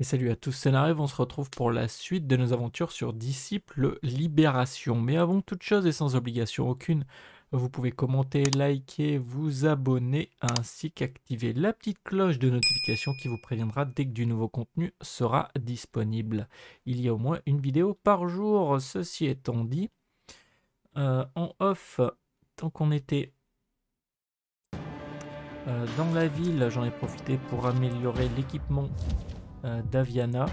Et salut à tous, c'est Narev, on se retrouve pour la suite de nos aventures sur Disciple Libération. Mais avant toute chose et sans obligation aucune, vous pouvez commenter, liker, vous abonner ainsi qu'activer la petite cloche de notification qui vous préviendra dès que du nouveau contenu sera disponible. Il y a au moins une vidéo par jour, ceci étant dit. En off, tant qu'on était dans la ville, j'en ai profité pour améliorer l'équipement d'Aviana.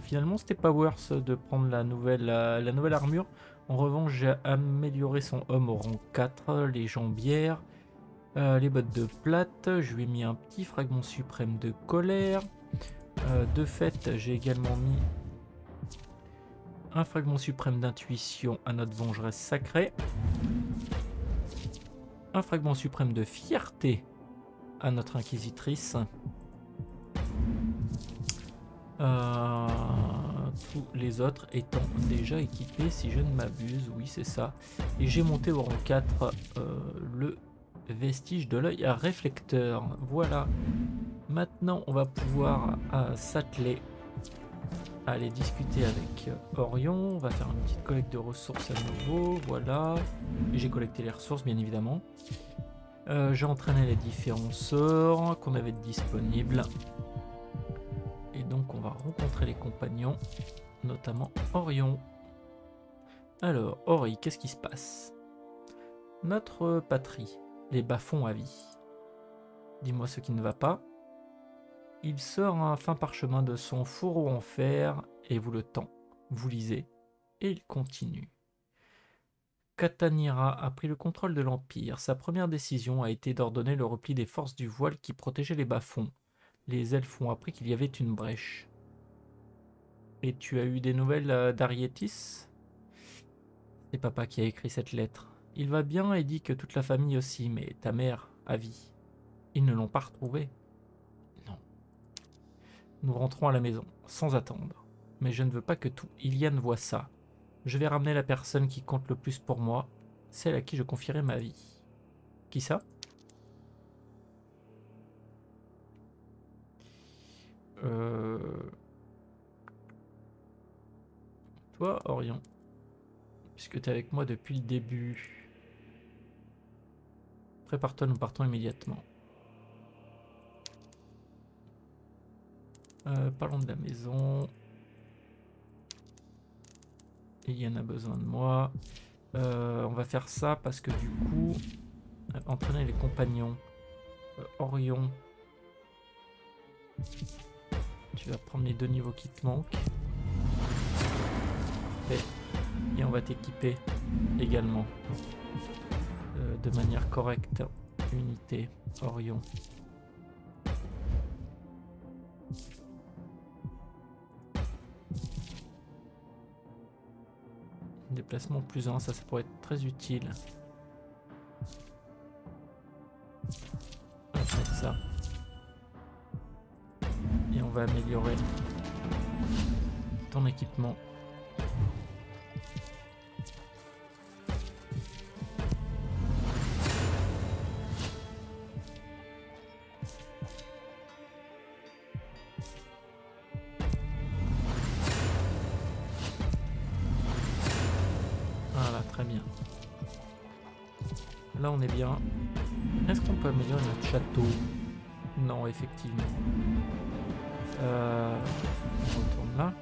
Finalement, c'était pas worth de prendre la nouvelle armure. En revanche, j'ai amélioré son homme au rang 4, les jambières, les bottes de plate. Je lui ai mis un petit fragment suprême de colère. De fait, j'ai également mis un fragment suprême d'intuition à notre vengeresse sacrée. Un fragment suprême de fierté à notre inquisitrice. Tous les autres étant déjà équipés si je ne m'abuse, oui c'est ça. Et j'ai monté au rang 4 le vestige de l'œil à réflecteur. Voilà. Maintenant on va pouvoir s'atteler à aller discuter avec Orion. On va faire une petite collecte de ressources à nouveau. Voilà. J'ai collecté les ressources bien évidemment. J'ai entraîné les différents sorts qu'on avait disponibles. Et donc on va rencontrer les compagnons, notamment Orion. Alors, Ori, qu'est-ce qui se passe? Notre patrie, les bas-fonds à vie. Dis-moi ce qui ne va pas. Il sort un fin parchemin de son fourreau en fer et vous le tend. Vous lisez et il continue. Katanira a pris le contrôle de l'Empire. Sa première décision a été d'ordonner le repli des forces du voile qui protégeaient les bas-fonds. Les elfes ont appris qu'il y avait une brèche. Et tu as eu des nouvelles d'Arietis? C'est papa qui a écrit cette lettre. Il va bien et dit que toute la famille aussi, mais ta mère a vie. Ils ne l'ont pas retrouvée. Non. Nous rentrons à la maison, sans attendre. Mais je ne veux pas que tout Ilian voie ça. Je vais ramener la personne qui compte le plus pour moi, celle à qui je confierai ma vie. Qui ça? Toi, Orion. Puisque tu es avec moi depuis le début. Prépare-toi, nous partons immédiatement. Parlons de la maison. Ilian a besoin de moi. On va faire ça parce que du coup, entraîner les compagnons. Orion, tu vas prendre les 2 niveaux qui te manquent. Et on va t'équiper également de manière correcte. Unité, Orion. Déplacement plus 1, ça pourrait être très utile. On va mettre ça. Et on va améliorer ton équipement. Voilà, très bien. Là on est bien. Est-ce qu'on peut améliorer notre château? Non, effectivement. On retourne là.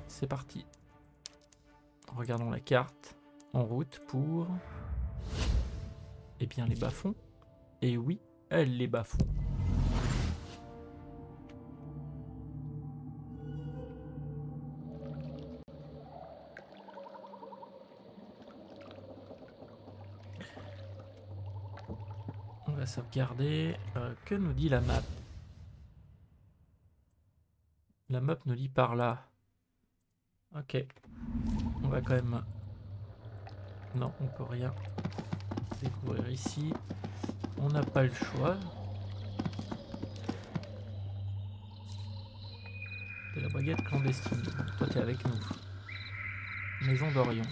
C'est parti. Regardons la carte. En route pour... Eh bien les bas-fonds. Et oui, les bas-fonds. On va sauvegarder. Que nous dit la map? La map nous dit par là. Ok. On va quand même... Non, on peut rien découvrir ici. On n'a pas le choix. De la brigade clandestine. Toi, t'es avec nous. Maison d'Orion.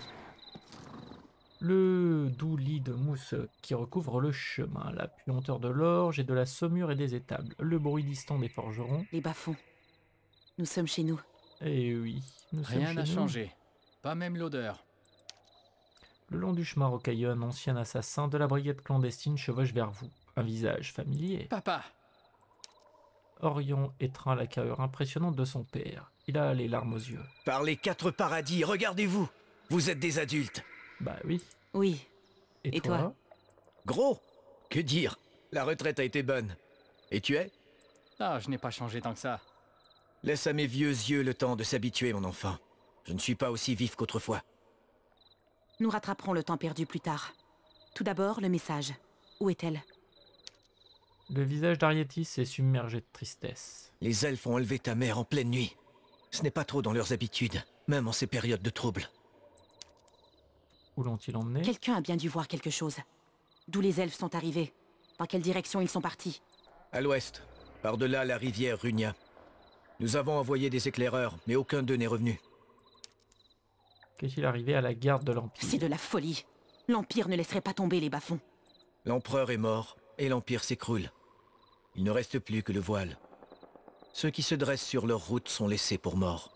Le le doux lit de mousse qui recouvre le chemin, la puanteur de l'orge et de la saumure et des étables, le bruit distant des forgerons. Les bas-fonds. Nous sommes chez nous. Et oui, nous sommes Rien chez n'a nous. changé. Pas même l'odeur. Le long du chemin rocailleux, un ancien assassin de la brigade clandestine chevauche vers vous. Un visage familier. Papa! Orion étreint la carrure impressionnante de son père. Il a les larmes aux yeux. Par les 4 paradis, regardez-vous. Vous êtes des adultes. Bah oui. Oui. Et Et toi? Gros, que dire? La retraite a été bonne. Et tu es? Ah, je n'ai pas changé tant que ça. Laisse à mes vieux yeux le temps de s'habituer, mon enfant. Je ne suis pas aussi vif qu'autrefois. Nous rattraperons le temps perdu plus tard. Tout d'abord, le message. Où est-elle? Le visage d'Ariétis est submergé de tristesse. Les elfes ont enlevé ta mère en pleine nuit. Ce n'est pas trop dans leurs habitudes, même en ces périodes de trouble. Où l'ont-ils emmené? Quelqu'un a bien dû voir quelque chose. D'où les elfes sont arrivés? Dans quelle direction ils sont partis? À l'ouest, par-delà la rivière Runia. Nous avons envoyé des éclaireurs, mais aucun d'eux n'est revenu. Qu'est-il arrivé à la garde de l'Empire? C'est de la folie. L'Empire ne laisserait pas tomber les bas-fonds. L'empereur est mort, et l'Empire s'écroule. Il ne reste plus que le voile. Ceux qui se dressent sur leur route sont laissés pour morts.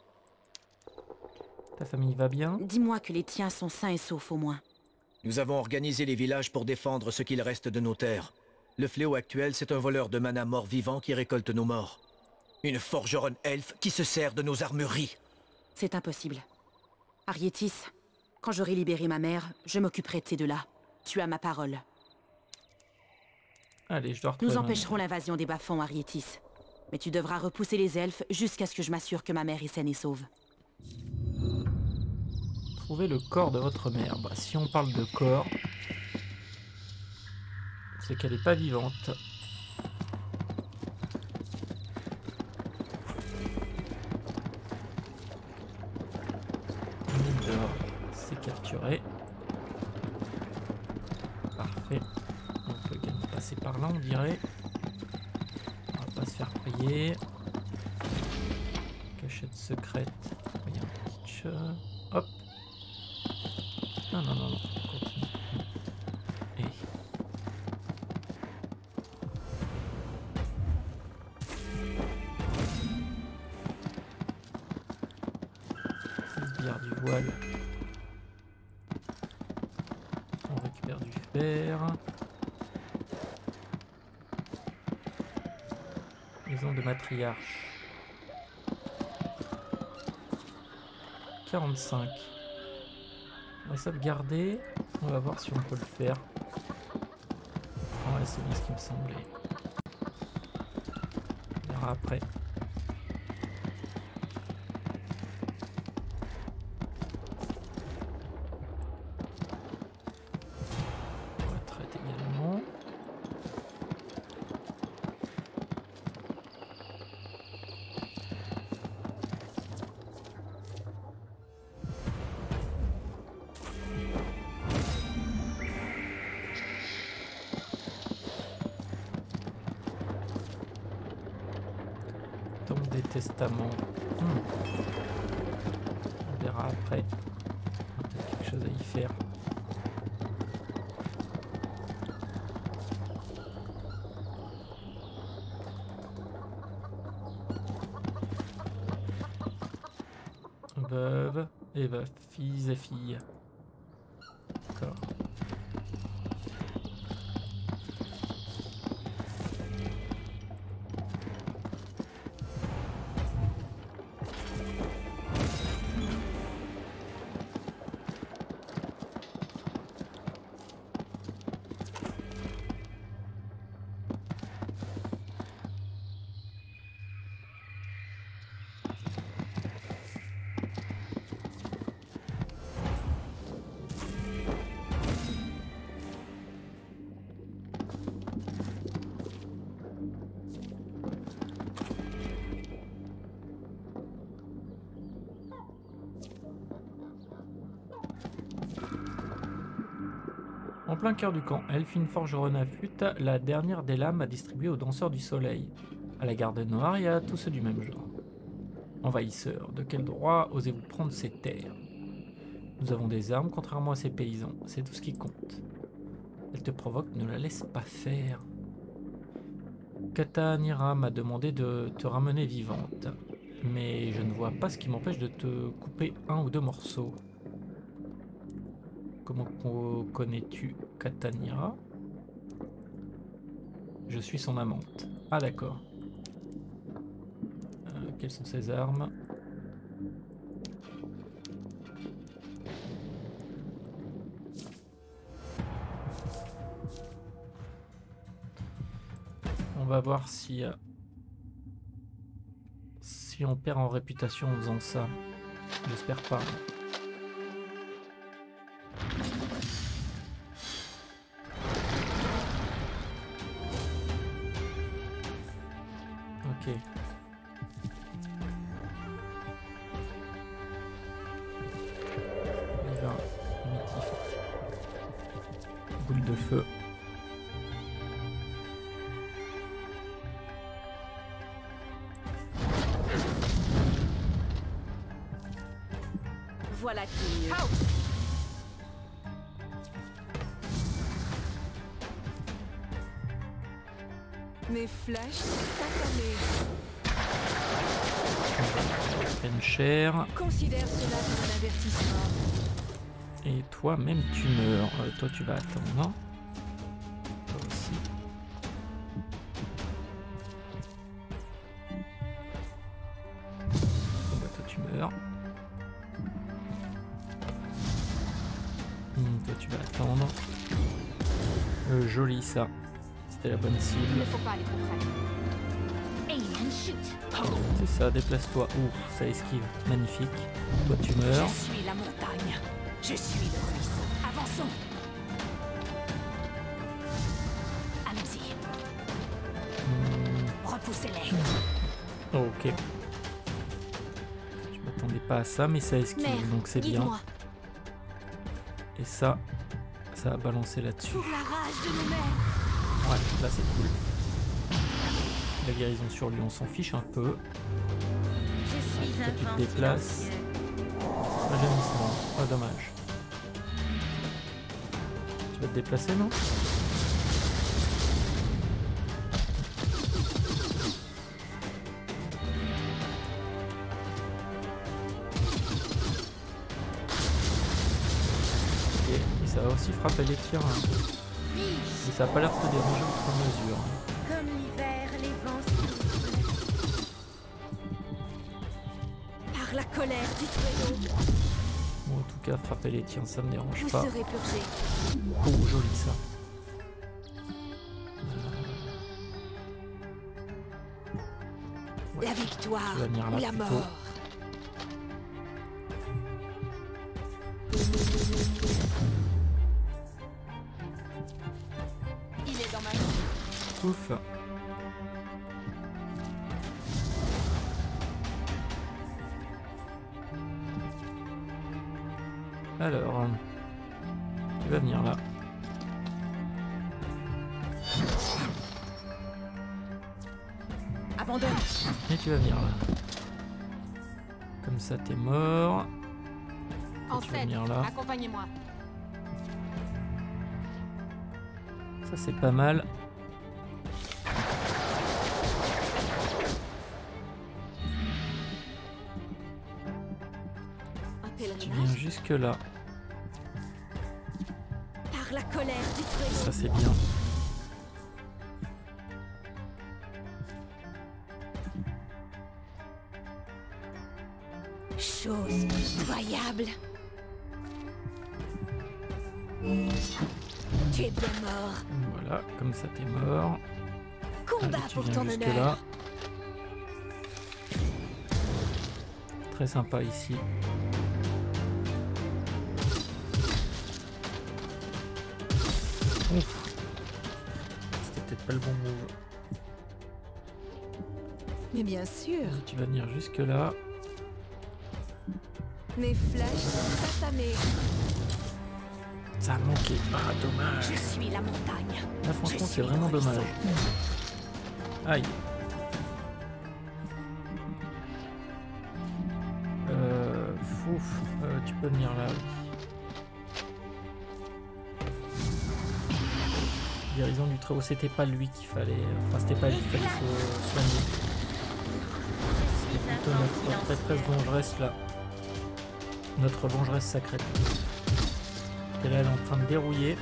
Ta famille va bien? Dis-moi que les tiens sont sains et saufs au moins. Nous avons organisé les villages pour défendre ce qu'il reste de nos terres. Le fléau actuel, c'est un voleur de mana mort-vivant qui récolte nos morts. Une forgeronne elfe qui se sert de nos armureries. C'est impossible. Ariétis, quand j'aurai libéré ma mère, je m'occuperai de ces deux-là. Tu as ma parole. Allez, je dois retrouver Nous ma empêcherons mère. l'invasion des bas-fonds, Ariétis. Mais tu devras repousser les elfes jusqu'à ce que je m'assure que ma mère est saine et sauve. Trouvez le corps de votre mère. Bah, si on parle de corps, c'est qu'elle n'est pas vivante. Mine d'or, c'est capturé. Parfait. On peut bien passer par là, on dirait. On va pas se faire prier. Cachette secrète. Il y a un petit chat. Hop. Non, non, non, non. Continue. Et... Sbire du voile. On récupère du fer. Maison de matriarche. 45. On va sauvegarder. On va voir si on peut le faire. Ouais, c'est bien ce qui me semblait. On verra après. Retraite également. Tombe des testaments. On verra après. On a peut-être quelque chose à y faire. Veuve et veuf, fils et filles. D'accord. En plein cœur du camp, Elphine forgeronne à flûte, la dernière des lames à distribuer aux danseurs du soleil. À la garde noire et à tous ceux du même genre. Envahisseurs, de quel droit osez-vous prendre ces terres? Nous avons des armes, contrairement à ces paysans. C'est tout ce qui compte. Elle te provoque, ne la laisse pas faire. Katanira m'a demandé de te ramener vivante. Mais je ne vois pas ce qui m'empêche de te couper 1 ou 2 morceaux. Comment connais-tu Katanira? Je suis son amante. Ah d'accord. Quelles sont ses armes? On va voir si on perd en réputation en faisant ça. J'espère pas. Ok. Il va primitif. Boule de feu. Voilà qui est mieux. Mes flèches sont affamées. Peine chère. Considère cela comme un avertissement. Et toi même tu meurs. Toi tu vas attendre. Hein, toi aussi. Bon, bah, toi tu meurs. Toi tu vas attendre. Joli ça. C'était la bonne Il cible. ne faut pas aller trop près. Aim and shoot. C'est ça, déplace-toi. Ouf, ça esquive. Magnifique. Toi tu meurs. Je suis la montagne. Je suis le ruisseau. Avançons. Allons-y. Repoussez-les. Ok. Je m'attendais pas à ça, mais ça esquive, Mère, donc c'est bien. guide-moi. Et ça a balancé là-dessus. Pour la rage de nos mères. Ouais, là c'est cool. La guérison sur lui, on s'en fiche un peu. Je suis Toi, un tu te vent déplaces. silencieux. Ah, j'ai mis ça. Oh, dommage. Tu vas te déplacer, non? Ok, et ça va aussi frapper les tirs. Hein. Mais ça a pas l'air de te déranger outre mesure. Hein. Comme l'hiver, les vents soufflent. Par la colère du Très-Haut, Bon, en tout cas, frapper les tirs, ça me dérange vous pas. serez purgés. Oh, joli ça. Ouais, La victoire tu vas venir là ou la plutôt. mort. Il est dans ma main. Ouf. Alors, tu vas venir là. Abandonne. Et tu vas venir là. Comme ça, t'es mort. En Tu vas scène. venir là. Accompagnez-moi. Ça, c'est pas mal. Un Tu viens pèlerinage jusque là. par la colère du Très-Haut. Ça, c'est bien. Chose incroyable. Tu es bien mort. Voilà, comme ça, t'es mort. Combat Allez, tu pour viens ton jusque honneur. là. Très sympa ici. Ouf. C'était peut-être pas le bon move. Mais bien sûr, Vas-y, tu vas venir jusque là. mes flèches sont affamées. Ça a manqué. Ah, dommage. Je suis la montagne. Là, franchement, Je c'est suis vraiment le ruisseau. dommage. Aïe. Fouf. Tu peux venir là. Oui. guérison du très haut, c'était pas lui qu'il fallait... Enfin, c'était pas lui qu'il fallait soigner. C'est plutôt notre prêtresse vengeresse là. Notre vengeresse sacrée. Et là, elle est en train de dérouiller.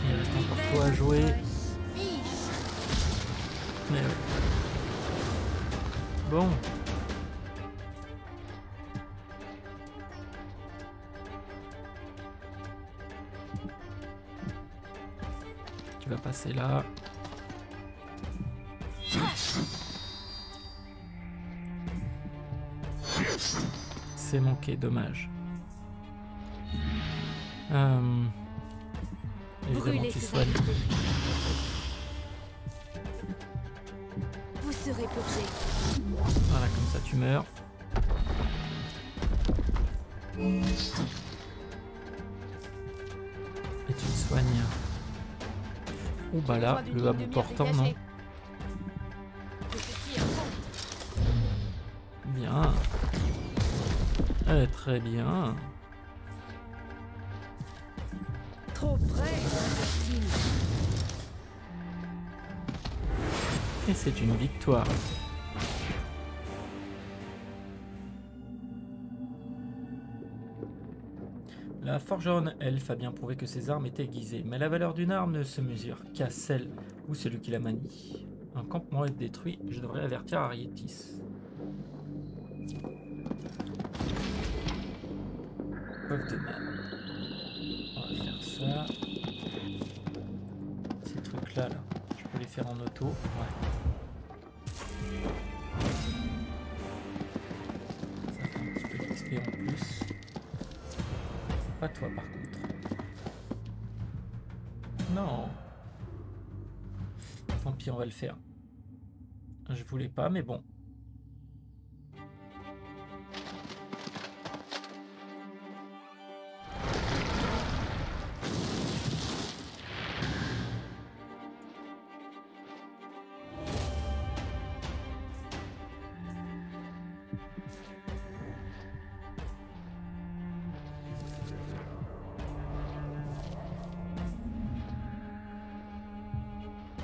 Il reste encore toi à jouer. Mais ouais. Bon. Tu vas passer là. C'est manqué, dommage. Évidemment, tu soignes. Vous serez purgé. Voilà, comme ça tu meurs. Et tu te soignes. Oh bah là, le à bout portant, non? Bien. Très bien. Trop près, imbécile. Et c'est une victoire. La forgeronne elfe a bien prouvé que ses armes étaient aiguisées, mais la valeur d'une arme ne se mesure qu'à celle ou celui qui la manie. Un campement est détruit, je devrais avertir Arietis. Coffre de mana. On va faire ça. Ces trucs là, je peux les faire en auto. Ouais. Ça fait un petit peu d'XP en plus. Pas toi par contre. Non. Tant pis, on va le faire. Je voulais pas, mais bon.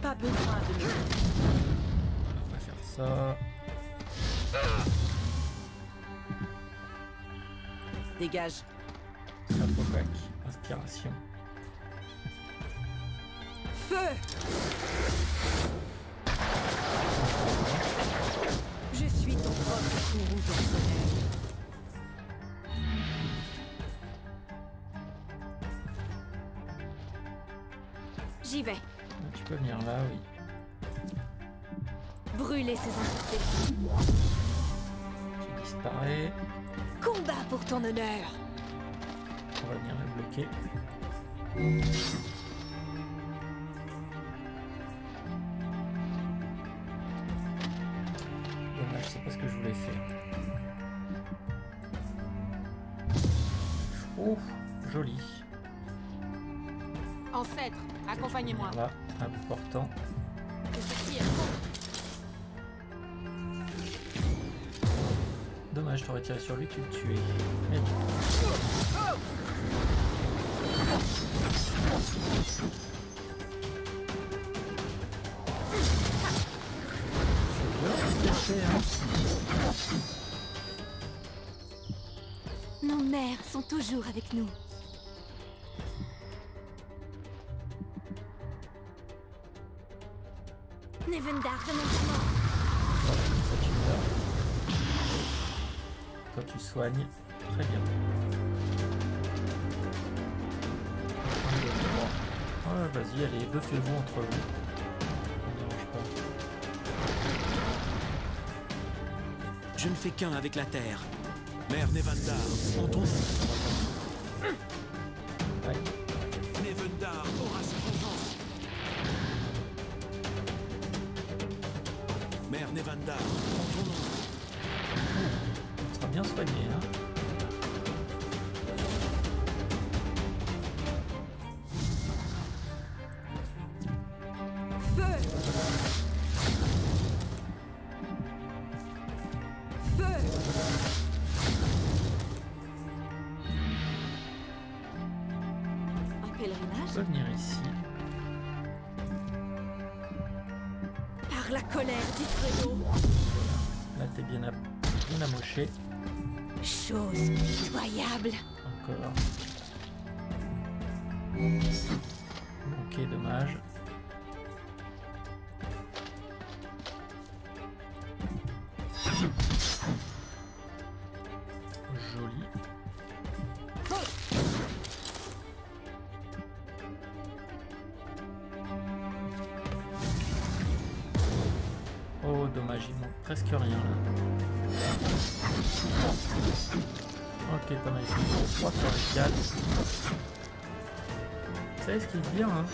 Pas besoin de me... On va faire ça. Dégage. Apocac, inspiration. Feu! Je suis ton propre courroux de soleil. J'y vais. Tu peux venir là, oui. Brûler ces entités. Tu disparais. Combat pour ton honneur. On va venir le bloquer. Dommage, c'est pas ce que je voulais faire. Oh, joli. Ancêtre, accompagnez-moi. Là, à bout portant. Dommage, t'aurais tiré sur lui, tu le tuais. Mais bon. Nos mères sont toujours avec nous. Nevendar de mon chemin. Voilà, comme ça tu meurs. Toi tu soignes. Très bien. Ouais, vas-y, allez, buffez-vous entre vous. Ça me dérange pas. Je ne fais qu'un avec la terre. Mère Nevendar, en ton nom. Ouais. Nevendar aura sa vengeance. Mère Nevendar, en ton nom. On sera bien soigné, hein. Feu! Feu! peut venir ici. Par la colère d'Ifredo. Là, t'es bien amoché. Chose pitoyable. Encore. Ok, dommage. Joli. Oh, dommage, il manque presque rien là. Ok, t'en as ici 3 sur les 4. Ça esquive bien, hein.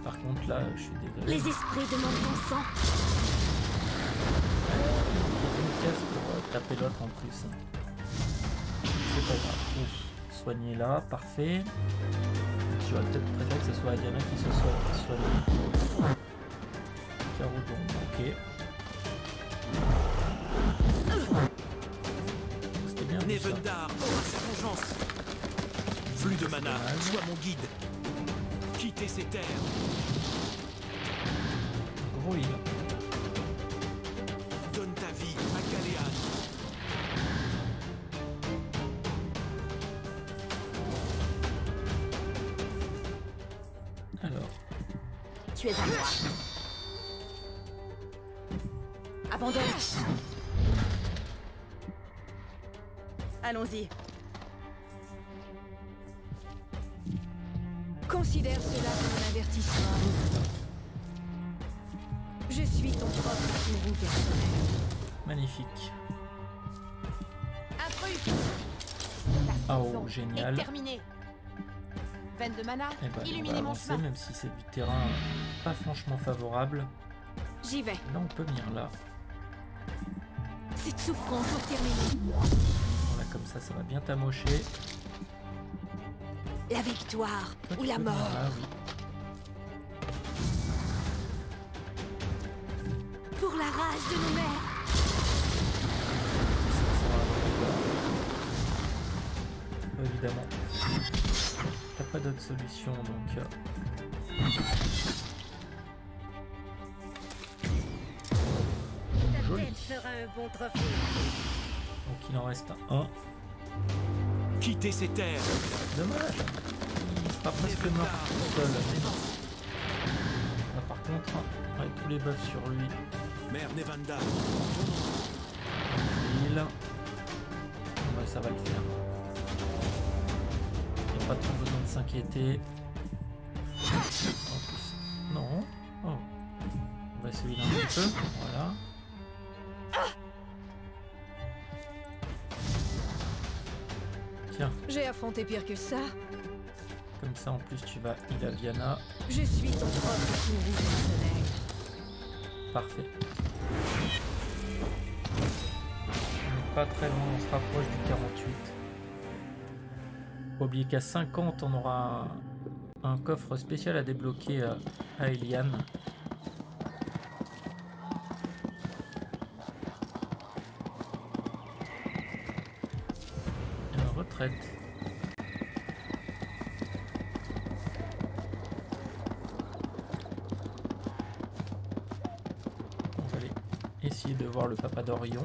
Par contre, là, je suis désolé. Les esprits de mon bon sang. Une caisse pour taper l'autre en plus. C'est pas grave. Ouf. Soigner là, parfait. J'aurais peut-être préféré que ce soit Adiana qui se soit soignée. Caroudon, ok. C'était bien. Nevendar aura sa vengeance. Flux de mana, sois mon guide. Quittez ces terres. Gros heal. Donne ta vie à Galéan. Alors, Tu es à moi. Abandonne. Allons-y. Considère cela comme un avertissement. Je suis ton propre gourou personnel. magnifique. Intrus. Ah oh, génial. Terminé. Veine de mana, Et bah, on va illuminez mon avancer, chemin. même si c'est du terrain pas franchement favorable. J'y vais. Là, on peut venir là. Cette souffrance est terminée. Voilà, comme ça va bien t'amocher. La victoire Toi, ou tu la peux venir mort. là, oui. Pour la rage de nos mères. Évidemment, t'as pas d'autre solution, donc Ta joli. tête fera un bon trophée. Donc il en reste un. Quittez ces terres. Dommage. Il sera presque mort tout seul, mais non. Là, par contre, avec tous les buffs sur lui, Mère Nevendar. il... Ouais, ça va le faire. Il n'y a pas trop besoin de s'inquiéter. En plus, non. Oh. On va essayer d'un petit peu. Voilà. Tiens, J'ai affronté pire que ça. comme ça en plus tu vas heal à Viana. Je suis ton propre gourou personnel. Parfait. On n'est pas très loin, on se rapproche du 48. Faut oublier qu'à 50 on aura un coffre spécial à débloquer à Eliane. Une retraite. On va aller essayer de voir le papa d'Orion.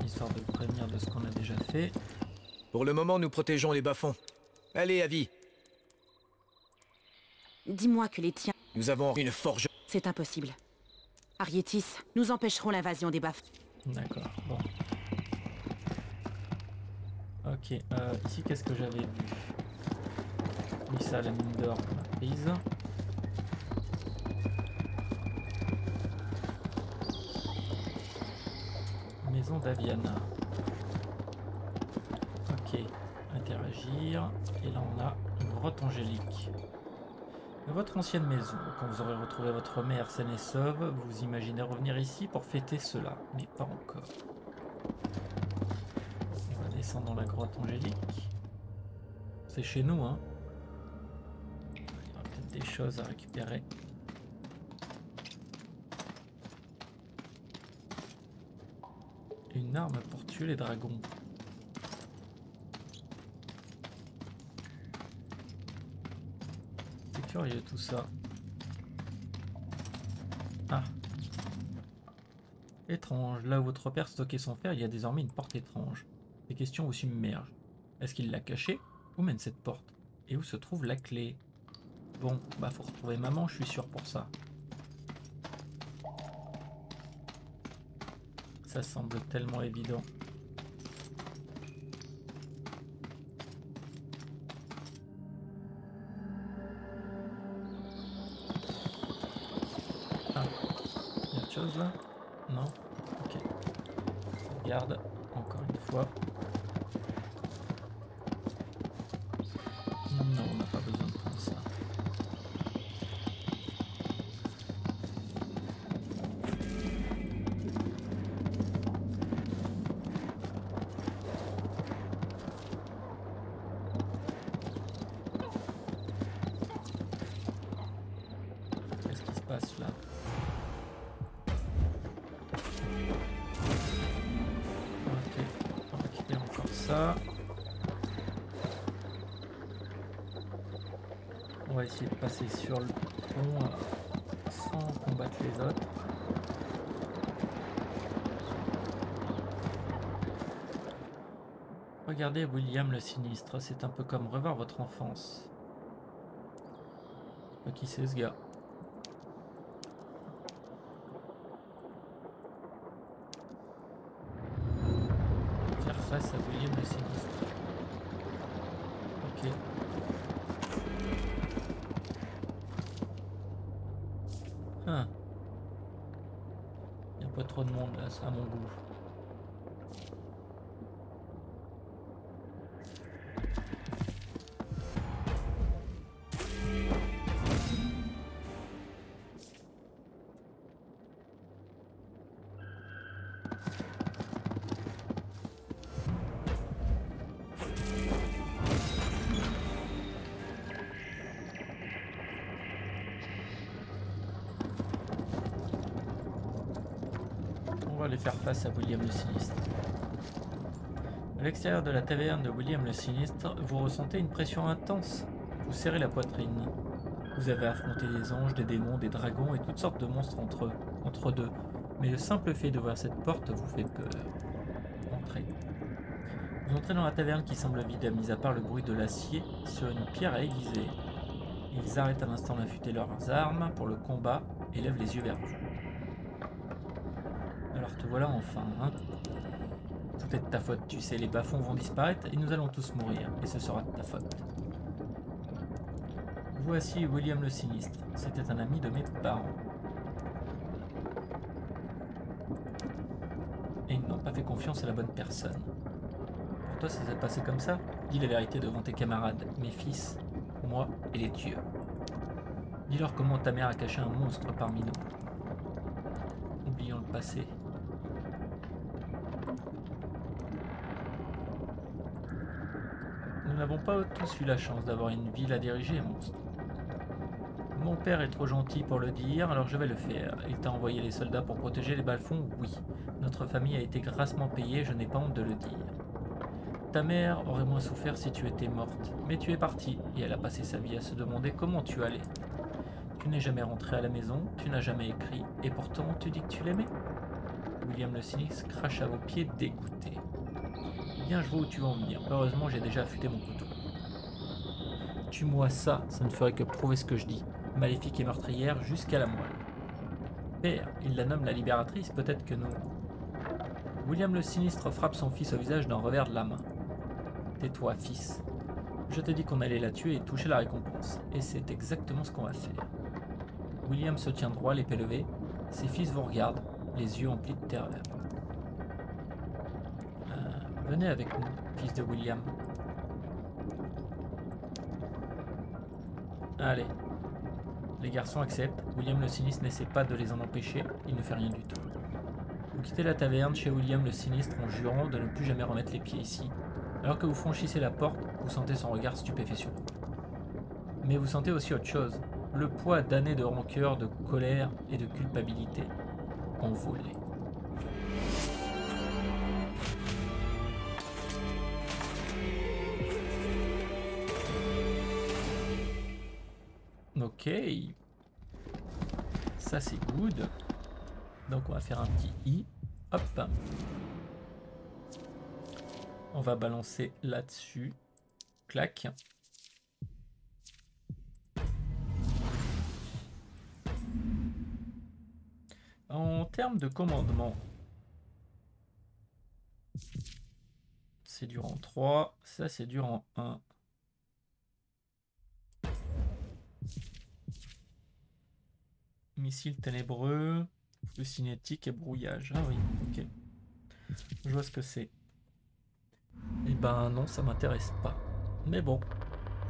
Histoire de le prévenir de ce qu'on a déjà fait. Pour le moment, nous protégeons les bas-fonds. Allez, Avi, Dis-moi que les tiens... nous avons une forge. C'est impossible. Arietis, nous empêcherons l'invasion des Baf. D'accord, bon. Ok, ici qu'est-ce que j'avais vu? Oui, ça, la mine d'or qu'on a prise. Maison d'Aviana. Ok, interagir. Et là on a une grotte angélique. De votre ancienne maison, quand vous aurez retrouvé votre mère saine et sauve, vous imaginez revenir ici pour fêter cela, mais pas encore. On va descendre dans la grotte angélique. C'est chez nous, hein. Il y aura peut-être des choses à récupérer. Une arme pour tuer les dragons. C'est curieux tout ça. Ah. Étrange. Là où votre père stockait son fer, il y a désormais une porte étrange. Des questions vous submergent. Est-ce qu'il l'a cachée? Où mène cette porte? Et où se trouve la clé? Bon, bah faut retrouver maman, je suis sûr pour ça. Ça semble tellement évident. Ah, il y a autre chose là? Non? Ok. Regarde, encore une fois. Non, on n'a pas besoin de prendre ça. Qu'est-ce qui se passe là? Ok, on va récupérer encore ça. On va essayer de passer sur le pont sans combattre les autres. Regardez William le sinistre, c'est un peu comme revoir votre enfance. Je sais pas qui c'est ce gars. Faire face à William le sinistre. Ok. Ah. Il n'y a pas trop de monde là, c'est à mon goût. On va aller faire face à William le sinistre. À l'extérieur de la taverne de William le sinistre, vous ressentez une pression intense. Vous serrez la poitrine. Vous avez affronté des anges, des démons, des dragons et toutes sortes de monstres entre deux. Mais le simple fait de voir cette porte vous fait peur. Entrez. Vous entrez dans la taverne qui semble vide, mis à part le bruit de l'acier sur une pierre à aiguiser. Ils arrêtent un instant d'affûter leurs armes pour le combat et lèvent les yeux vers vous. Alors te voilà enfin, hein? Tout est de ta faute, tu sais, les bas-fonds vont disparaître et nous allons tous mourir, et ce sera de ta faute. Voici William le sinistre, c'était un ami de mes parents. Et ils n'ont pas fait confiance à la bonne personne. Pour toi, ça s'est passé comme ça? Dis la vérité devant tes camarades, mes fils, moi et les dieux. Dis-leur comment ta mère a caché un monstre parmi nous. Oublions le passé. Nous n'avons pas tous eu la chance d'avoir une ville à diriger, monstre. Mon père est trop gentil pour le dire, alors je vais le faire. Il t'a envoyé les soldats pour protéger les bas-fonds? Oui. Notre famille a été grassement payée, je n'ai pas honte de le dire. Ta mère aurait moins souffert si tu étais morte, mais tu es partie, et elle a passé sa vie à se demander comment tu allais. Tu n'es jamais rentré à la maison, tu n'as jamais écrit, et pourtant tu dis que tu l'aimais? William le sinistre crache à vos pieds dégoûté. Bien, je vois où tu veux en venir. Heureusement, j'ai déjà affûté mon couteau. Tue-moi ça, ça ne ferait que prouver ce que je dis. Maléfique et meurtrière jusqu'à la moelle. Père, il la nomme la libératrice, peut-être que non. William le sinistre frappe son fils au visage d'un revers de la main. Tais-toi, fils. Je t'ai dit qu'on allait la tuer et toucher la récompense. Et c'est exactement ce qu'on va faire. William se tient droit, l'épée levée. Ses fils vous regardent, les yeux emplis de terreur. Venez avec nous, fils de William. Allez. Les garçons acceptent. William le sinistre n'essaie pas de les en empêcher. Il ne fait rien du tout. Vous quittez la taverne chez William le sinistre en jurant de ne plus jamais remettre les pieds ici. Alors que vous franchissez la porte, vous sentez son regard stupéfait sur vous. Mais vous sentez aussi autre chose. Le poids d'années de rancœur, de colère et de culpabilité envolé. Ok. Ça c'est good. Donc on va faire un petit I. Hop. On va balancer là-dessus. Clac. En termes de commandement, c'est du rang 3, ça c'est du rang 1. Missile ténébreux, flux cinétique et brouillage. Ah oui, ok. Je vois ce que c'est. Eh ben non, ça m'intéresse pas. Mais bon,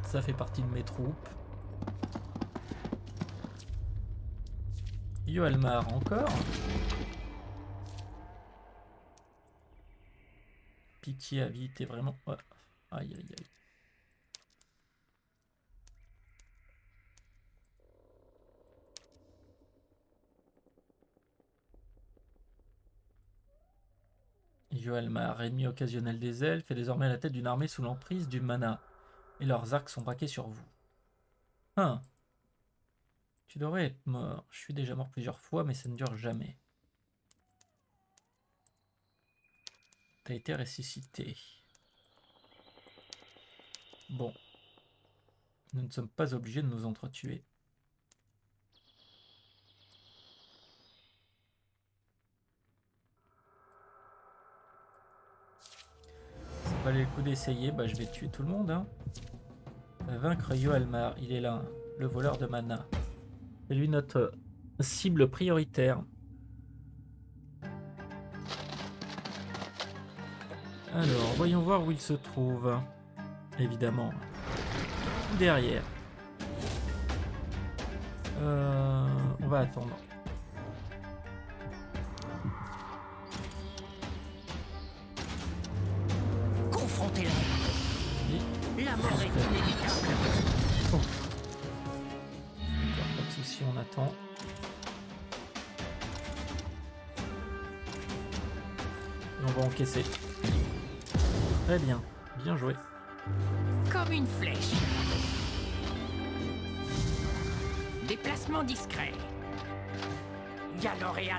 ça fait partie de mes troupes. Yoalmar encore. Pitié à vie, t'es vraiment... Ouais. Aïe aïe aïe. Yoalmar, ennemi occasionnel des elfes, est désormais à la tête d'une armée sous l'emprise du mana. Et leurs arcs sont braqués sur vous. Hein. Tu devrais être mort. Je suis déjà mort plusieurs fois, mais ça ne dure jamais. T'as été ressuscité. Bon. Nous ne sommes pas obligés de nous entretuer. Ça valait le coup d'essayer. Bah, je vais tuer tout le monde. Hein. Vaincre Yoalmar. Il est là. Le voleur de mana. C'est lui notre cible prioritaire. Alors, voyons voir où il se trouve. Évidemment. Derrière. On va attendre. Confrontez-la. Et... La mort est inévitable. Oh. Pas de souci, on attend. Et on va encaisser. Très bien. Bien joué. Comme une flèche. Déplacement discret. Galoréan.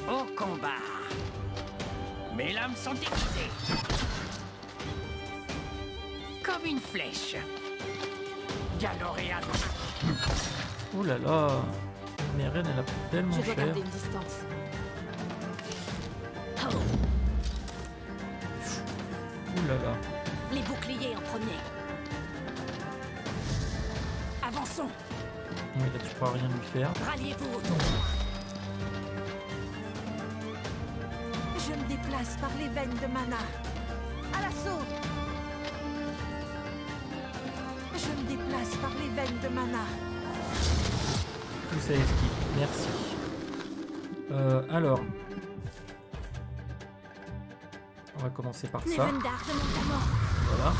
Au combat. Mes lames sont aiguisées. Comme une flèche. Galoréan. Ouh là là. Meren, elle a pris tellement Je dois cher. garder une distance. Ouh là là. Les boucliers en premier. Avançons. Oui, là, tu pourras rien lui faire. Ralliez-vous autour de moi. Je me déplace par les veines de mana. À l'assaut. Je me déplace par les veines de mana. Tout ça esquive. Merci. Alors. On va commencer par ça. Nevendar demande ta mort. Voilà.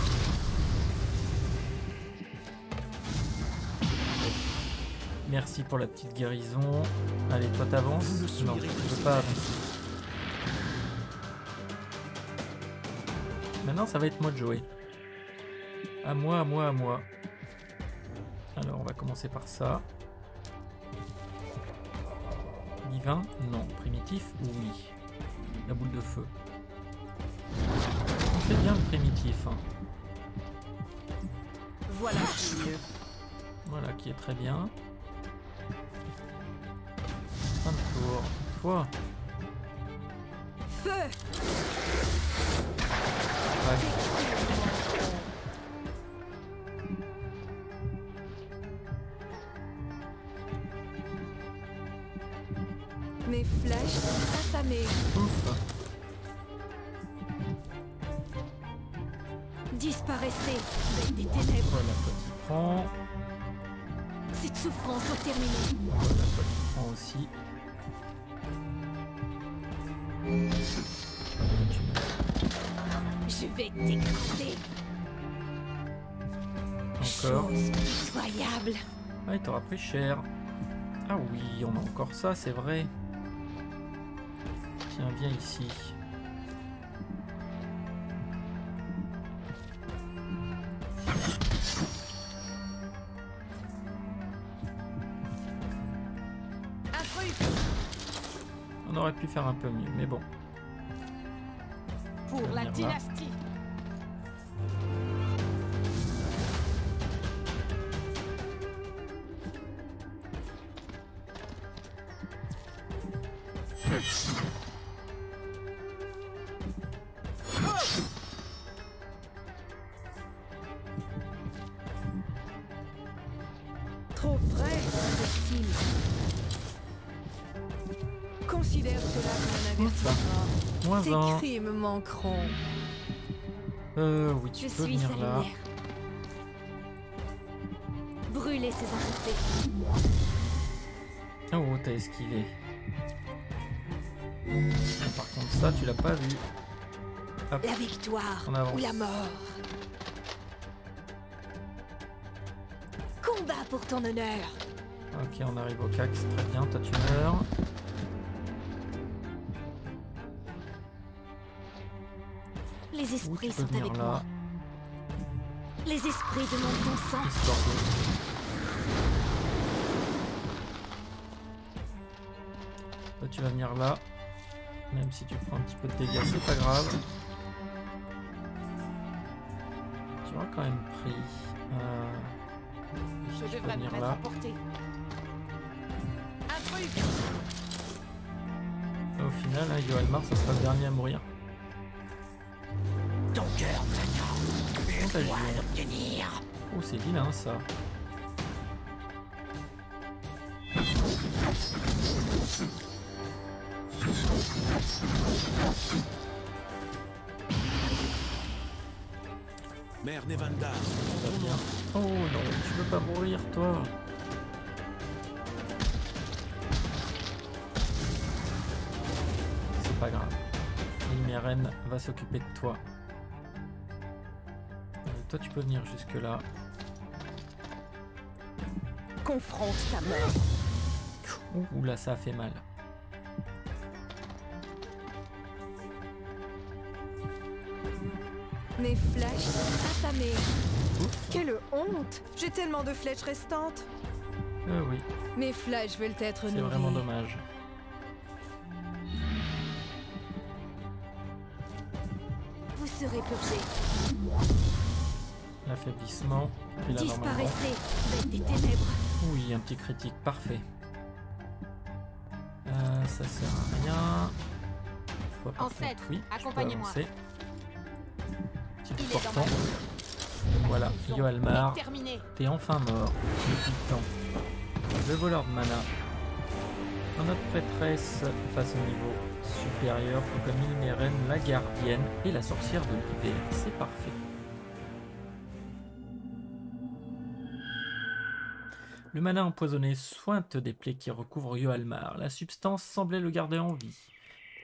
Merci pour la petite guérison. Allez, toi t'avances. Vous ne Non, je souillerez ne que peux pas avancer. Maintenant, ça va être moi de jouer. À moi, à moi, à moi. Alors, on va commencer par ça. Divin? Non. Primitif? Oui. La boule de feu. C'est bien le primitif. Hein. Voilà qui est mieux. Voilà, qui est très bien. Fin de tour. Toi. Feu. Mes flèches sont affamées. Ouf. Disparaissez avec des ténèbres. Voilà, toi tu prends. Cette souffrance doit terminer. Voilà, toi tu prends aussi. Je vais t'écraser. Encore. Chose pitoyable. Ah, il t'aura pris cher. Ah oui, on a encore ça, c'est vrai. Tiens, viens ici. aurait pu faire un peu mieux, mais bon. Pour la dynastie. Trop près, estime. Considère cela comme un avertissement. Moins Tes 20. cris me manqueront. Oui, tu Je peux suis venir sa là. lumière. Brûlez ces infectés. Oh, t'as esquivé. Par contre, ça, tu l'as pas vu. Hop, La victoire on avance. ou la mort. Combat pour ton honneur. Ok, on arrive au cax, très bien, toi tu meurs. Les Ou tu esprits peux sont venir avec là, moi. Les esprits demandent ton sang. histoire de... Toi tu vas venir là, même si tu prends un petit peu de dégâts, c'est pas grave. Tu auras quand même pris... Je tu peux devrais me venir mettre à là. portée. Un truc. Au final, hein, Yoalmar, ça sera le dernier à mourir. Ton cœur, On t'a doit joué. l'obtenir. Oh, c'est vilain ça. Mère Nevanda, Pas bien. Oh non, tu veux pas mourir toi. C'est pas grave. Ilmeren va s'occuper de toi. Toi tu peux venir jusque là. Confronte ta mort. Ouh là ça a fait mal. Mes flèches sont affamées. Quelle honte! J'ai tellement de flèches restantes. Oui, Mes flèches veulent être c'est nourries. vraiment dommage. Vous serez purgés. L'affaiblissement. Et là normalement. Disparaissez, bête des ténèbres. Oui, un petit critique, parfait. Ça sert à rien. Toi, par Ancêtre, contre, oui, tu peux accompagnez-moi. avancer. Petit Il est coup dans portant. ma Voilà, Ils ont Yoalmar, terminé. t'es enfin mort depuis le temps. Le voleur de mana. Dans notre prêtresse face au niveau supérieur, tout comme Ilmeren, la gardienne et la sorcière de l'hiver. C'est parfait. Le mana empoisonné sointe des plaies qui recouvrent Yoalmar. La substance semblait le garder en vie.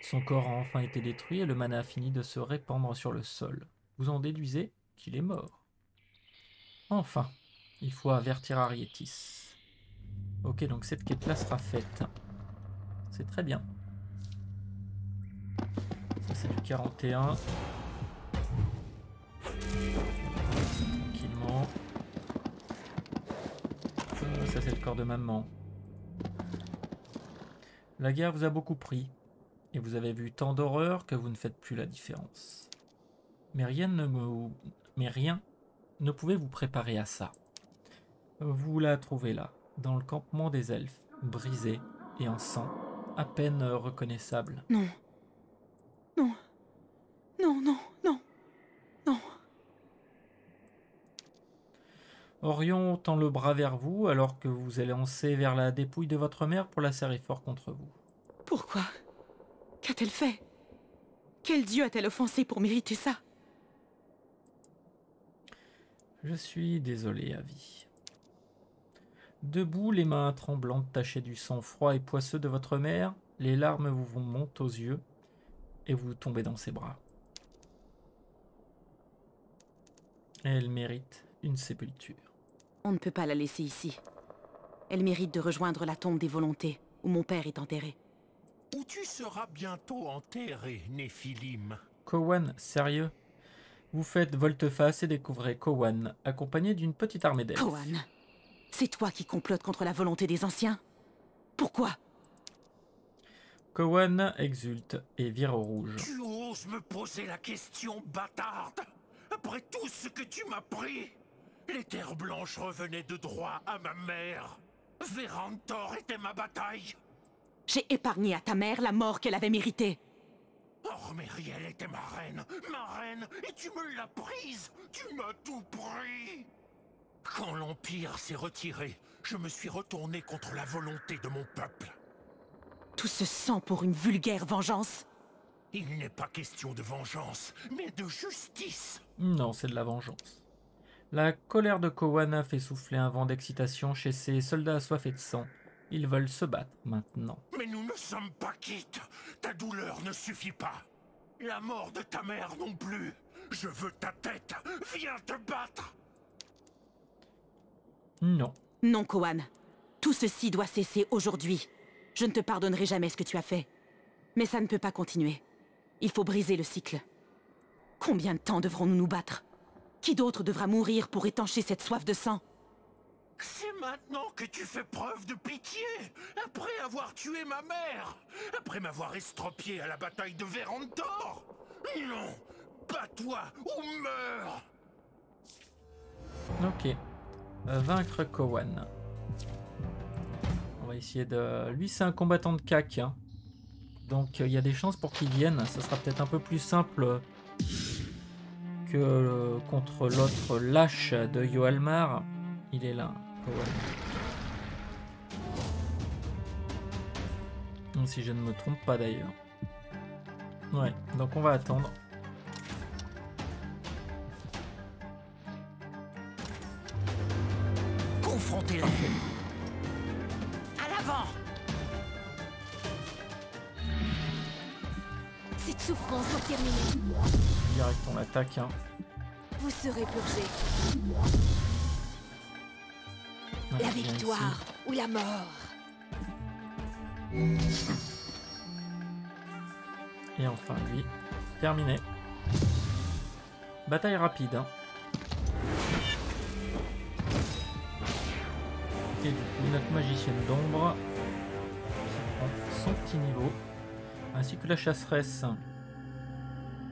Son corps a enfin été détruit et le mana a fini de se répandre sur le sol. Vous en déduisez qu'il est mort. Enfin, il faut avertir Arietis. Ok, donc cette quête-là sera faite. C'est très bien. Ça c'est du 41. Tranquillement. Ça c'est le corps de maman. La guerre vous a beaucoup pris. Et vous avez vu tant d'horreurs que vous ne faites plus la différence. Mais rien ne pouvait vous préparer à ça. Vous la trouvez là, dans le campement des elfes, brisé et en sang, à peine reconnaissable. Non. Non. Non, non, non. Non. Orion tend le bras vers vous alors que vous élancez vers la dépouille de votre mère pour la serrer fort contre vous. Pourquoi? Qu'a-t-elle fait? Quel dieu a-t-elle offensé pour mériter ça? Je suis désolé, Avi. Debout, les mains tremblantes tachées du sang froid et poisseux de votre mère, les larmes vous montent aux yeux et vous tombez dans ses bras. Elle mérite une sépulture. On ne peut pas la laisser ici. Elle mérite de rejoindre la tombe des volontés, où mon père est enterré. où tu seras bientôt enterré, Néphilim. Kowan, sérieux? Vous faites volte-face et découvrez Kowan, accompagné d'une petite armée d'elfes. Kowan, c'est toi qui complotes contre la volonté des anciens? Pourquoi? Cowan exulte et vire au rouge. Tu oses me poser la question, bâtarde? Après tout ce que tu m'as pris, les terres blanches revenaient de droit à ma mère. Verantor était ma bataille. J'ai épargné à ta mère la mort qu'elle avait méritée. Ormériel était ma reine, et tu me l'as prise. Tu m'as tout pris. Quand l'Empire s'est retiré, je me suis retourné contre la volonté de mon peuple. Tout ce sang pour une vulgaire vengeance. Il n'est pas question de vengeance, mais de justice. Non, c'est de la vengeance. La colère de Cowan a fait souffler un vent d'excitation chez ces soldats assoiffés de sang. Ils veulent se battre maintenant. Mais nous ne sommes pas quittes. Ta douleur ne suffit pas. La mort de ta mère non plus. Je veux ta tête. Viens te battre. Non. Non, Cowan. Tout ceci doit cesser aujourd'hui. Je ne te pardonnerai jamais ce que tu as fait. Mais ça ne peut pas continuer. Il faut briser le cycle. Combien de temps devrons-nous nous battre? Qui d'autre devra mourir pour étancher cette soif de sang? C'est maintenant que tu fais preuve de pitié. Après avoir tué ma mère. Après m'avoir estropié à la bataille de Verantor. Non. Bats-toi ou meurs. Ok. Vaincre Cowan. On va essayer de... Lui, c'est un combattant de CAC. Hein. Donc, il y a des chances pour qu'il vienne. Ça sera peut-être un peu plus simple que contre l'autre lâche de Yoalmar. Il est là, Cowan. Si je ne me trompe pas d'ailleurs. Ouais, donc on va attendre. Confrontez-la. À l'avant. Cette souffrance doit terminer. Direct, on l'attaque. Hein. Vous serez purgé. Ouais, La viens victoire ou la mort. Et enfin lui, terminé. Bataille rapide. Hein. Et du coup, notre magicienne d'ombre prend son petit niveau, ainsi que la chasseresse.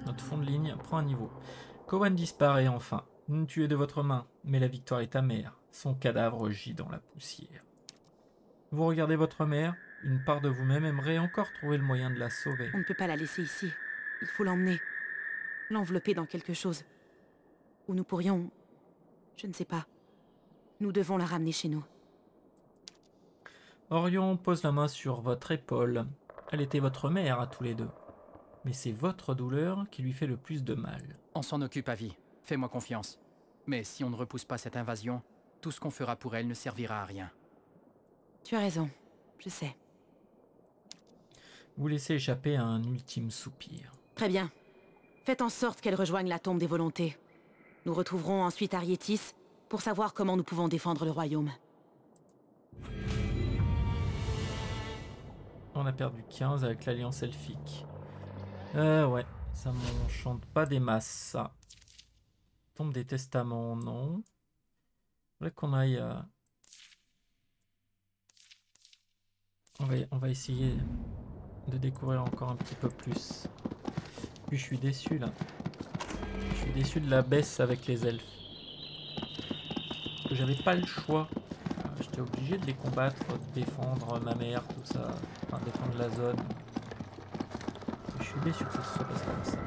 Notre fond de ligne prend un niveau. Cowan disparaît enfin, tué de votre main, mais la victoire est amère. Son cadavre gît dans la poussière. Vous regardez votre mère, une part de vous-même aimerait encore trouver le moyen de la sauver. On ne peut pas la laisser ici. Il faut l'emmener. L'envelopper dans quelque chose. Ou nous pourrions... Je ne sais pas. Nous devons la ramener chez nous. Orion pose la main sur votre épaule. Elle était votre mère à tous les deux. Mais c'est votre douleur qui lui fait le plus de mal. On s'en occupe à vie. Fais-moi confiance. Mais si on ne repousse pas cette invasion, tout ce qu'on fera pour elle ne servira à rien. Tu as raison. Je sais. Vous laissez échapper un ultime soupir. Très bien. Faites en sorte qu'elle rejoigne la tombe des volontés. Nous retrouverons ensuite Arietis pour savoir comment nous pouvons défendre le royaume. On a perdu 15 avec l'alliance elfique. Ouais, ça m'enchante pas des masses, ça. Tombe des testaments, non. Faudrait qu'on aille... On va essayer de découvrir encore un petit peu plus. Puis je suis déçu, là. Je suis déçu de la baisse avec les elfes. Parce que j'avais pas le choix. J'étais obligé de les combattre, de défendre ma mère, tout ça. Enfin, défendre la zone. Je suis déçu que ça se soit passé comme ça.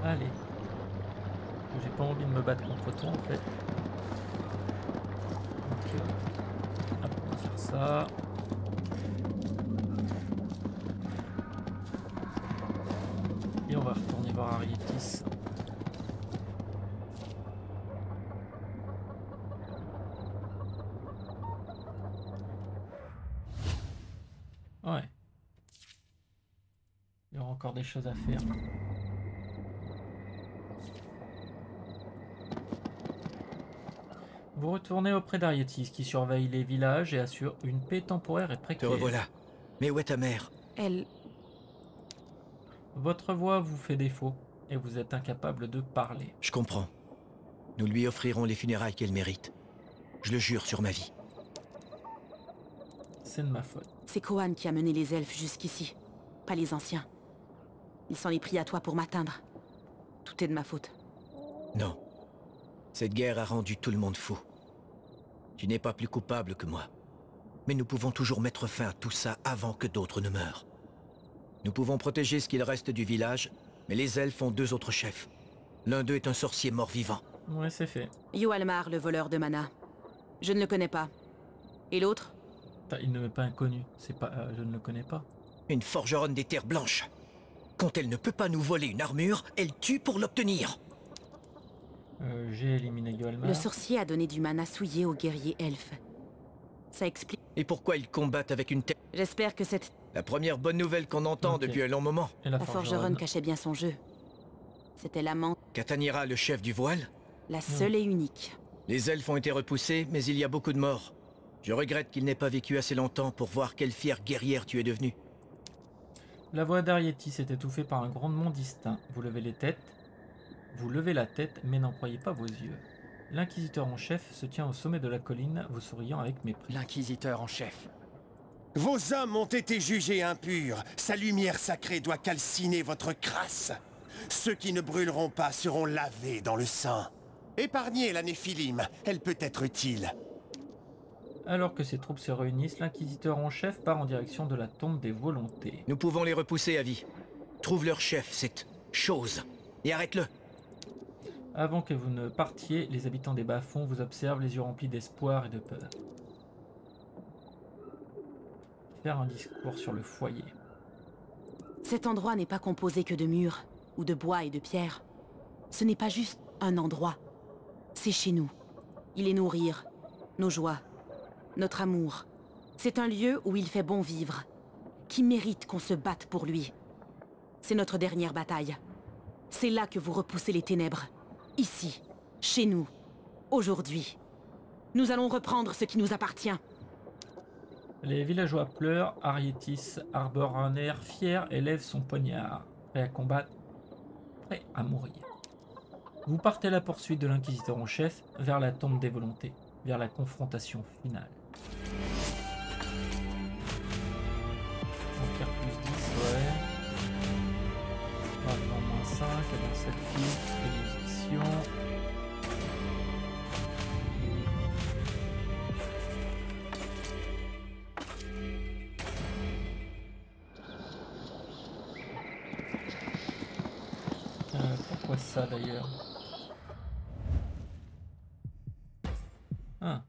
Allez. J'ai pas envie de me battre contre toi en fait. Donc, hop, on va faire ça. Et on va retourner voir Arietis. Ouais. Il y aura encore des choses à faire. Vous retournez auprès d'Arietis qui surveille les villages et assure une paix temporaire et Te précaire. revoilà. Mais où est ta mère? Elle... Votre voix vous fait défaut et vous êtes incapable de parler. Je comprends. Nous lui offrirons les funérailles qu'elle mérite. Je le jure sur ma vie. C'est de ma faute. C'est Kohan qui a mené les elfes jusqu'ici, pas les anciens. Il s'en est pris à toi pour m'atteindre. Tout est de ma faute. Non. Cette guerre a rendu tout le monde fou. Tu n'es pas plus coupable que moi. Mais nous pouvons toujours mettre fin à tout ça avant que d'autres ne meurent. Nous pouvons protéger ce qu'il reste du village, mais les elfes ont 2 autres chefs. L'un d'eux est un sorcier mort-vivant. Ouais, c'est fait. Yoalmar, le voleur de mana. Je ne le connais pas. Et l'autre? Il ne m'est pas inconnu. C'est pas, je ne le connais pas. Une forgeronne des terres blanches. Quand elle ne peut pas nous voler une armure, elle tue pour l'obtenir. J'ai éliminé Yoalmar. Le sorcier a donné du mana souillé aux guerriers elfes. Ça explique... Et pourquoi ils combattent avec une terre? J'espère que cette... La première bonne nouvelle qu'on entend Ok. depuis un long moment. Et la La forgeronne. forgeronne cachait bien son jeu. C'était l'amant, Katanira, le chef du voile? la seule et unique. Les elfes ont été repoussés, mais il y a beaucoup de morts. Je regrette qu'il n'ait pas vécu assez longtemps pour voir quelle fière guerrière tu es devenue. La voix d'Arietis est étouffée par un grondement distinct. Vous levez la tête, mais n'en croyez pas vos yeux. L'inquisiteur en chef se tient au sommet de la colline, vous souriant avec mépris. L'inquisiteur en chef. Vos âmes ont été jugées impures. Sa lumière sacrée doit calciner votre crasse. Ceux qui ne brûleront pas seront lavés dans le sang. Épargnez la Néphilim, elle peut être utile. Alors que ses troupes se réunissent, l'inquisiteur en chef part en direction de la tombe des volontés. Nous pouvons les repousser à vie. Trouve leur chef, cette chose, et arrête-le. Avant que vous ne partiez, les habitants des bas-fonds vous observent les yeux remplis d'espoir et de peur. Faire un discours sur le foyer. Cet endroit n'est pas composé que de murs, ou de bois et de pierres. Ce n'est pas juste un endroit. C'est chez nous. Il est nos rires, nos joies, notre amour. C'est un lieu où il fait bon vivre, qui mérite qu'on se batte pour lui. C'est notre dernière bataille. C'est là que vous repoussez les ténèbres. Ici, chez nous, aujourd'hui. Nous allons reprendre ce qui nous appartient. Les villageois pleurent, Arietis arbore un air fier et lève son poignard, prêt à combattre, prêt à mourir. Vous partez à la poursuite de l'inquisiteur en chef vers la tombe des volontés, vers la confrontation finale. Empire plus 10, ouais. Maintenant moins 5, et dans cette file, bénédiction. Pourquoi ça d'ailleurs? Ah.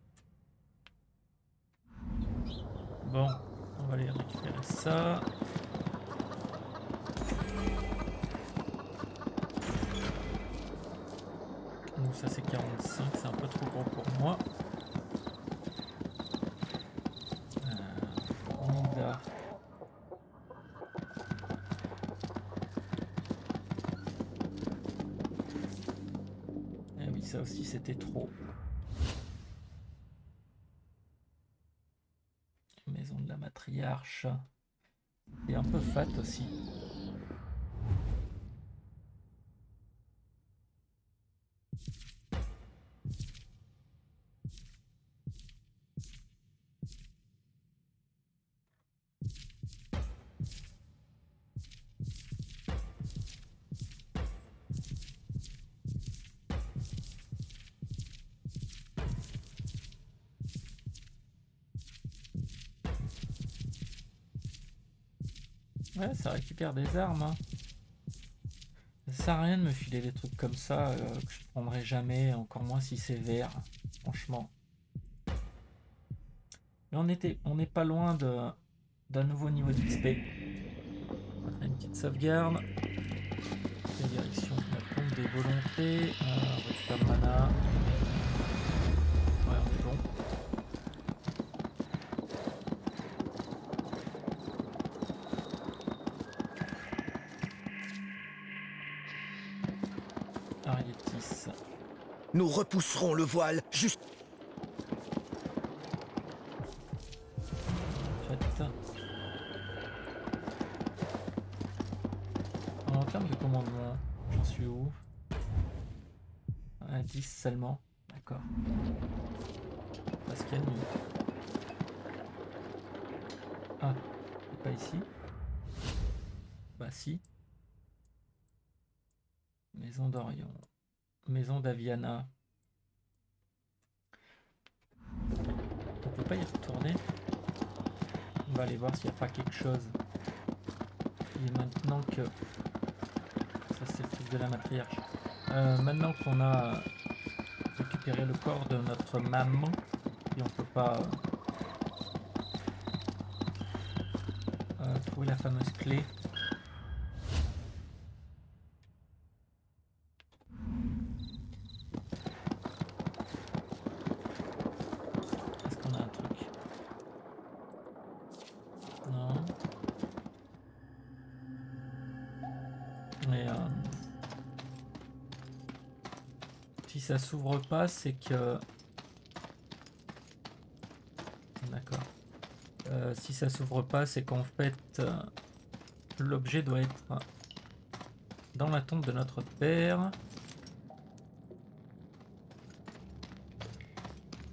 Bon, on va aller récupérer ça. Donc ça c'est 45, c'est un peu trop gros pour moi. Onda. Eh oui, ça aussi c'était trop. Maison de la matriarche. Et un peu fat aussi. Ouais, ça récupère des armes. Hein. Ça sert à rien de me filer des trucs comme ça que je prendrai jamais, encore moins si c'est vert, franchement. Mais on n'est pas loin d'un nouveau niveau d'XP. On va faire une petite sauvegarde. La direction de la tombe des volontés. On récupère le mana. Ouais, on est bon. Nous repousserons le voile juste... termes de commandement, j'en suis où? À 10 seulement. D'accord. Parce qu'il y a mieux. Ah, c'est pas ici. Bah si. Maison d'Orion. Maison d'Aviana. On peut pas y retourner. On va aller voir s'il n'y a pas quelque chose. Et maintenant que... Ça c'est le truc de la matriarche. Maintenant qu'on a récupéré le corps de notre maman, et on peut pas trouver la fameuse clé. Est-ce qu'on a un truc? Non. Et si ça s'ouvre pas, c'est que... D'accord. Si ça s'ouvre pas, c'est qu'en fait, l'objet doit être dans la tombe de notre père.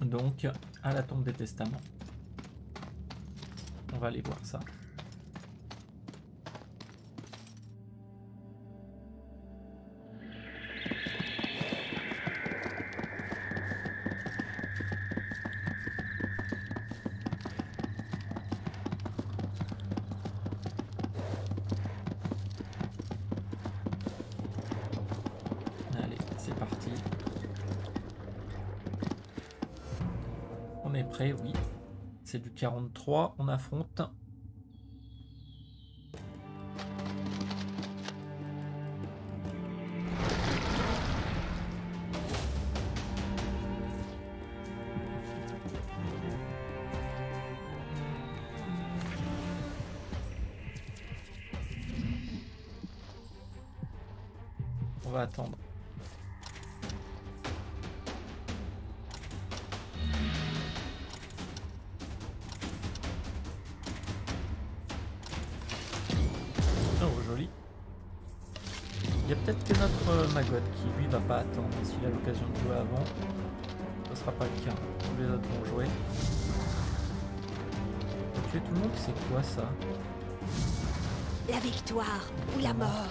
Donc, à la tombe des testaments. On va aller voir ça. Allez, c'est parti. On est prêt, oui. C'est du 43, on affronte. On va attendre. Oh, joli. Il y a peut-être que notre Maggot qui lui va pas attendre. S'il a l'occasion de jouer avant, ce sera pas le cas. Tous les autres vont jouer. Tuer tout le monde, c'est quoi ça? La victoire ou la mort.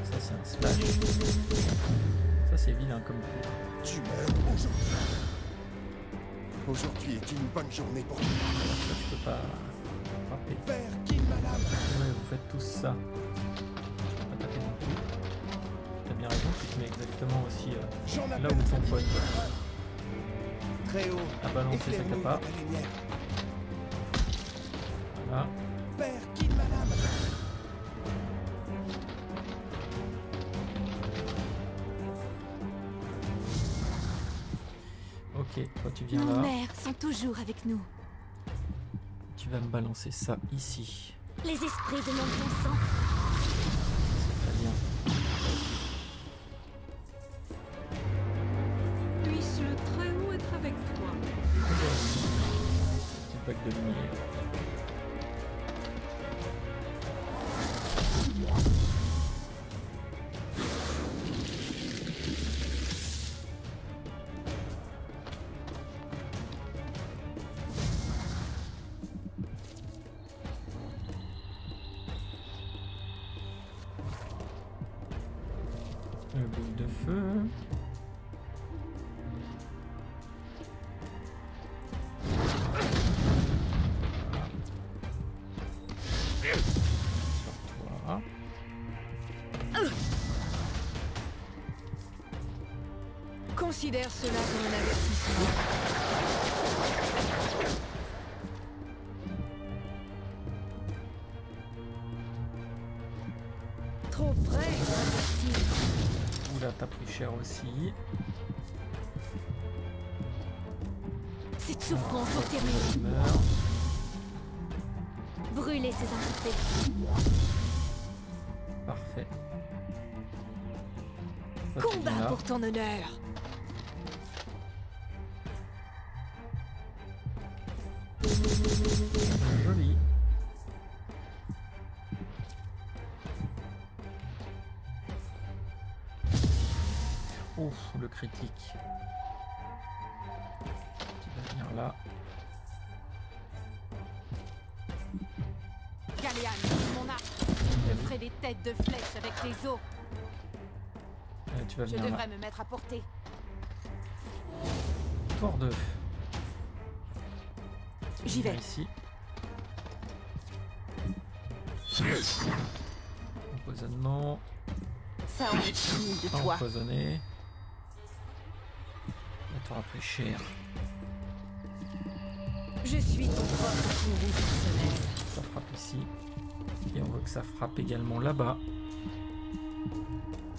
Ça c'est un slash. Ça c'est vilain comme coup. Tu meurs aujourd'hui. Aujourd'hui est une bonne journée pour toi. Ça je peux pas frapper. Père Kin Madame. Ouais, vous faites tous ça. Je peux pas taper non plus. T'as bien raison, tu te mets exactement aussi J'en là appelle où ton pote très haut. a balancé sa Éclaire-nous capa. de ta lumière. Voilà. Père Kin Madame. Ok, toi tu viens Nos là. mères sont toujours avec nous. Tu vas me balancer ça ici. Les esprits demandent ton sang. Très bien. Puisse le Très-Haut être avec toi. Petit pack de lumière. Une boule de feu. Sur toi. Considère cela comme un avertissement. Trop près, imbécile. Oula, t'as pris cher aussi. Cette souffrance est Tu terrible. meurs. Brûlez ces impuretés. Parfait. Toi, tu viens Combat là. pour ton honneur. Joli. Ouf, le critique. Tu vas venir là. Galéane, mon arc. Je ferai des têtes de flèches avec tes os. Tu vas Je venir là. devrais me mettre à portée. Tour 2. J'y vais. Ici. Empoisonnement. Ça en est fini de toi. Empoisonné. Ça t'aura pris cher. Je suis ton propre courroux personnel. Ça frappe ici. Et on veut que ça frappe également là-bas.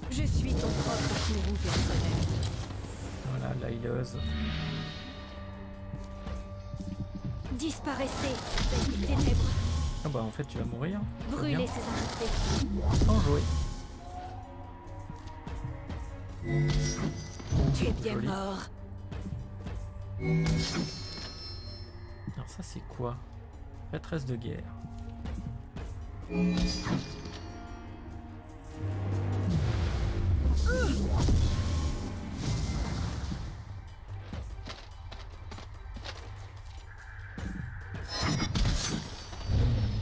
Je suis ton propre courroux personnel. Voilà, l'aileuse. Disparaissez, des ténèbres. Ah bah en fait tu vas mourir. Très Brûlez bien. ces invités. Sans jouer. Tu es bien Joli. mort. Alors ça c'est quoi? Prêtresse de guerre.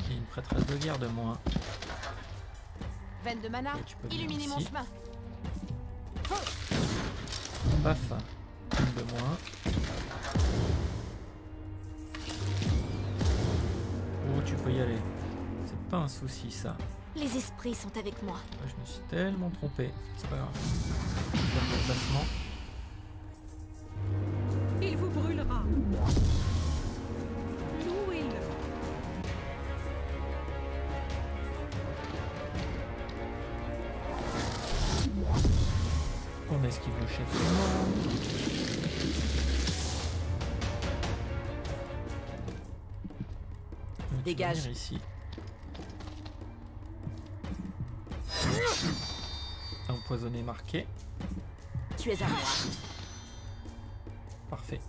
Et une prêtresse de guerre de moins. Veine de mana, Et tu peux venir illuminez mon ici. chemin. Paf. Une de moins. Oh tu peux y aller. C'est pas un souci ça. Les esprits sont avec moi. Je me suis tellement trompé. C'est pas grave. Je donne le placement. Il vous brûlera. Louez-le. On esquive le chef. Dégage. Ici. Empoisonné marqué. Tu es à moi. Parfait.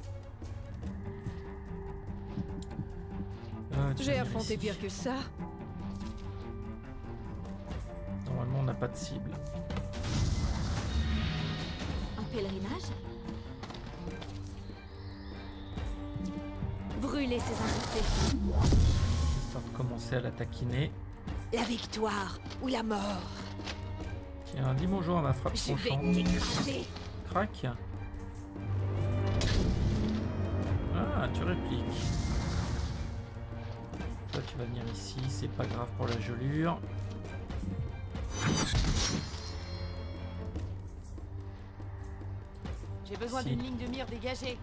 Tu J'ai vas venir affronté ici. pire que ça. Normalement, on n'a pas de cible. Un pèlerinage. Brûlez ces invités. Histoire de commencer à la taquiner. La victoire ou la mort. Tiens, dis bonjour à ma frappe Je vais tranchante. t'écraser. Crac. Ah, tu répliques. Toi, tu vas venir ici. C'est pas grave pour la gelure. J'ai besoin Si. d'une ligne de mire dégagée.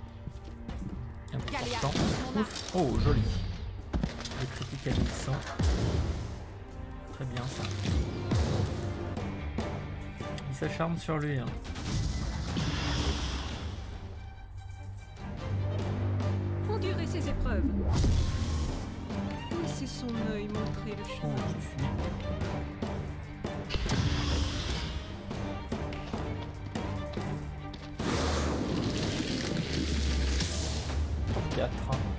Un peu Galéa, portant. mon Ouf. Oh, joli. Le critique à 1100. Très bien ça. Il s'acharne sur lui. Hein. Endurez ces épreuves. Laissez son œil montrer le Oh, chemin. je fuis. Pour 4.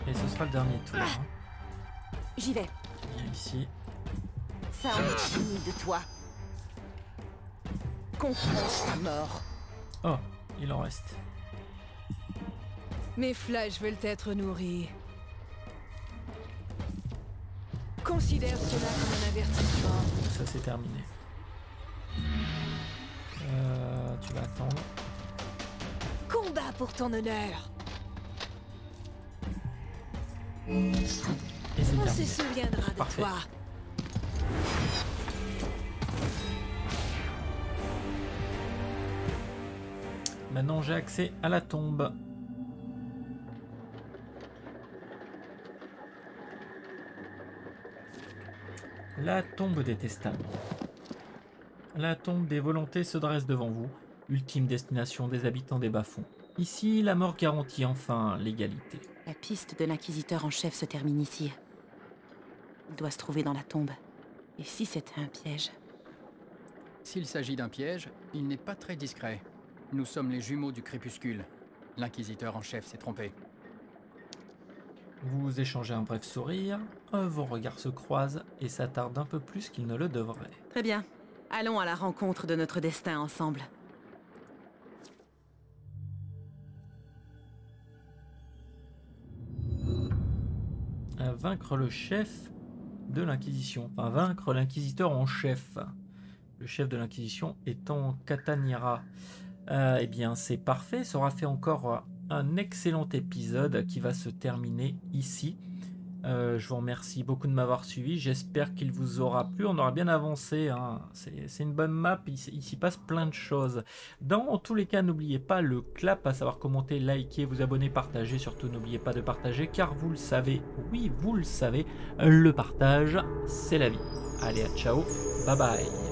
Et ce sera le dernier tour. Hein. J'y vais. Viens ici. Ça en est fini de toi. Confronte ta mort. Oh, il en reste. Mes flèches veulent être nourries. Considère cela comme un avertissement. Ça c'est terminé. Tu vas attendre. Combat pour ton honneur. Et c'est On se terminé. souviendra de Parfait. toi. Maintenant j'ai accès à la tombe. La tombe des testaments. La tombe des volontés se dresse devant vous, ultime destination des habitants des bas-fonds. Ici, la mort garantit enfin l'égalité. La piste de l'inquisiteur en chef se termine ici. Il doit se trouver dans la tombe. Et si c'était un piège? S'il s'agit d'un piège, il n'est pas très discret. Nous sommes les jumeaux du crépuscule. L'inquisiteur en chef s'est trompé. Vous échangez un bref sourire, vos regards se croisent et s'attardent un peu plus qu'ils ne le devraient. Très bien. Allons à la rencontre de notre destin ensemble. vaincre le chef de l'Inquisition. Enfin, vaincre l'inquisiteur en chef. Le chef de l'Inquisition étant Catanira. Eh bien, c'est parfait. Ça aura fait encore un excellent épisode qui va se terminer ici. Je vous remercie beaucoup de m'avoir suivi. J'espère qu'il vous aura plu. On aura bien avancé. Hein. C'est une bonne map. Il s'y passe plein de choses. Dans tous les cas, n'oubliez pas le clap, à savoir commenter, liker, vous abonner, partager. Surtout, n'oubliez pas de partager, car vous le savez, oui, vous le savez, le partage, c'est la vie. Allez, à ciao, bye bye.